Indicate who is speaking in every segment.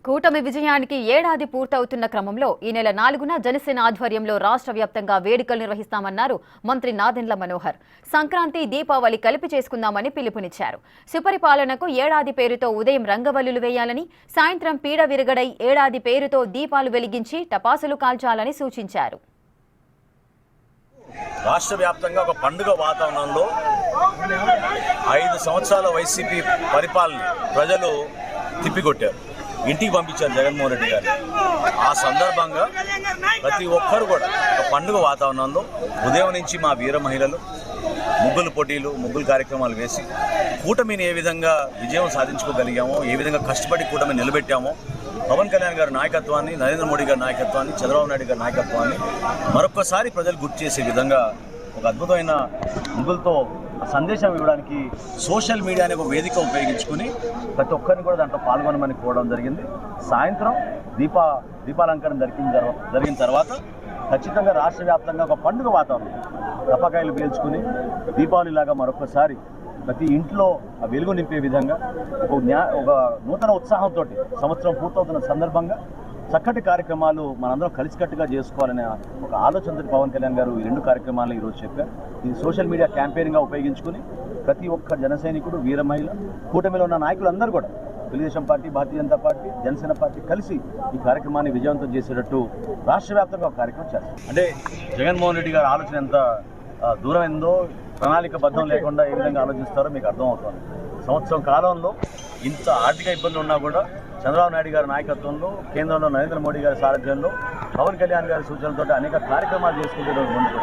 Speaker 1: కూటమి విజయానికి ఏడాది పూర్తవుతున్న క్రమంలో ఈ నెల 4న జనసేన ఆధ్వర్యంలో రాష్ట్ర వ్యాప్తంగా వేడుకలు నిర్వహిస్తామన్నారు మంత్రి నాదెండ్ల మనోహర్. సంక్రాంతి, దీపావళి కలిపి చేసుకుందామని పిలుపునిచ్చారు. సుపరిపాలనకు ఏడాది పేరుతో ఉదయం రంగవల్లులు వేయాలని, సాయంత్రం పీడ విరగడై ఏడాది పేరుతో దీపాలు వెలిగించి టపాసులు కాల్చాలని సూచించారు.
Speaker 2: రాష్ట్ర వ్యాప్తంగా ఒక పండుగ వాతావరణంలో 5 సంవత్సరాల వైసీపీ పరిపాలన ప్రజలు తిప్పికొట్టారు. ఇంటికి పంపించారు జగన్మోహన్ రెడ్డి గారు. ఆ సందర్భంగా ప్రతి ఒక్కరు కూడా ఒక పండుగ వాతావరణంలో ఉదయం నుంచి మా వీర మహిళలు ముగ్గులు పోటీలు, ముగ్గులు కార్యక్రమాలు వేసి కూటమిని ఏ విధంగా విజయం సాధించుకోగలిగామో, ఏ విధంగా కష్టపడి కూటమిని నిలబెట్టామో, పవన్ కళ్యాణ్ గారి నాయకత్వాన్ని, నరేంద్ర మోడీ గారి నాయకత్వాన్ని, చంద్రబాబు నాయుడు గారి నాయకత్వాన్ని మరొక్కసారి ప్రజలు గుర్తు చేసే విధంగా ఒక అద్భుతమైన ముగ్గులతో సందేశం ఇవ్వడానికి సోషల్ మీడియాని ఒక వేదిక ఉపయోగించుకుని ప్రతి ఒక్కరిని కూడా దాంట్లో పాల్గొనమని కోరడం జరిగింది. సాయంత్రం దీపాలంకరణ జరిగిన తర్వాత ఖచ్చితంగా రాష్ట్ర వ్యాప్తంగా ఒక పండుగ వాతావరణం, టపాకాయలు పేల్చుకుని దీపావళిలాగా మరొకసారి ప్రతి ఇంట్లో వెలుగు నింపే విధంగా ఒక నూతన ఉత్సాహంతో సంవత్సరం పూర్తవుతున్న సందర్భంగా చక్కటి కార్యక్రమాలు మనందరం కలిసికట్టుగా చేసుకోవాలనే ఒక ఆలోచనతో పవన్ కళ్యాణ్ గారు ఈ 2 కార్యక్రమాలు ఈరోజు చెప్పారు. ఇది సోషల్ మీడియా క్యాంపెయిన్గా ఉపయోగించుకుని ప్రతి ఒక్క జన సైనికుడు, వీర మహిళ, కూటమిలో ఉన్న నాయకులందరూ కూడా Telugu Desam party, Bharatiya Janata party, Janasena party కలిసి ఈ కార్యక్రమాన్ని విజయవంతం చేసేటట్టు రాష్ట్ర వ్యాప్తంగా ఒక కార్యక్రమం చేస్తారు. అంటే జగన్మోహన్ రెడ్డి గారి ఆలోచన ఎంత దూరమైందో, ప్రణాళికబద్ధం లేకుండా ఏ విధంగా ఆలోచిస్తారో మీకు అర్థమవుతుంది. సంవత్సరం కాలంలో ఇంత ఆర్థిక ఇబ్బందులు ఉన్నా కూడా చంద్రబాబు నాయుడు గారి నాయకత్వంలో, కేంద్రంలో నరేంద్ర మోడీ గారి సారథ్యంలో, పవన్ కళ్యాణ్ గారి సూచనలతో అనేక కార్యక్రమాలు చేసుకుంటే ముందుకు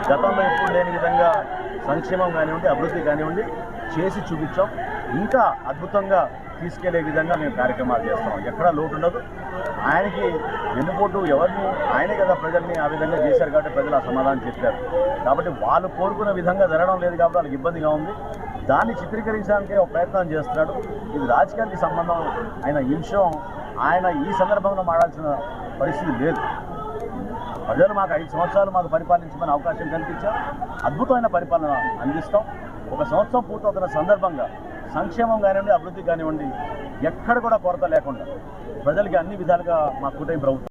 Speaker 2: గతంలో ఎప్పుడు లేని విధంగా సంక్షేమం కానివ్వండి, అభివృద్ధి కానివ్వండి చేసి చూపించాం. ఇంకా అద్భుతంగా తీసుకెళ్లే విధంగా మేము కార్యక్రమాలు చేస్తాం. ఎక్కడా లోటు ఉండదు. ఆయనకి వెన్నుపోటు ఎవరిని, ఆయనే కదా ప్రజల్ని ఆ విధంగా చేశారు కాబట్టి ప్రజలు ఆ సమాధానం చెప్పారు. కాబట్టి వాళ్ళు కోరుకున్న విధంగా జరగడం లేదు కాబట్టి వాళ్ళకి ఇబ్బందిగా ఉంది. దాన్ని చిత్రీకరించడానికి ఒక ప్రయత్నం చేస్తున్నాడు. ఇది రాజకీయానికి సంబంధం అయిన ఈ విషయం ఆయన ఈ సందర్భంలో మాట్లాడాల్సిన పరిస్థితి లేదు. ప్రజలు మాకు 5 సంవత్సరాలు మాకు పరిపాలించమని అవకాశం కల్పించారు. అద్భుతమైన పరిపాలన అందిస్తాం. ఒక సంవత్సరం పూర్తవుతున్న సందర్భంగా సంక్షేమం కానివ్వండి, అభివృద్ధి కానివ్వండి ఎక్కడ కూడా కొరత లేకుండా ప్రజలకి అన్ని విధాలుగా మా కూటమి ప్రభుత్వం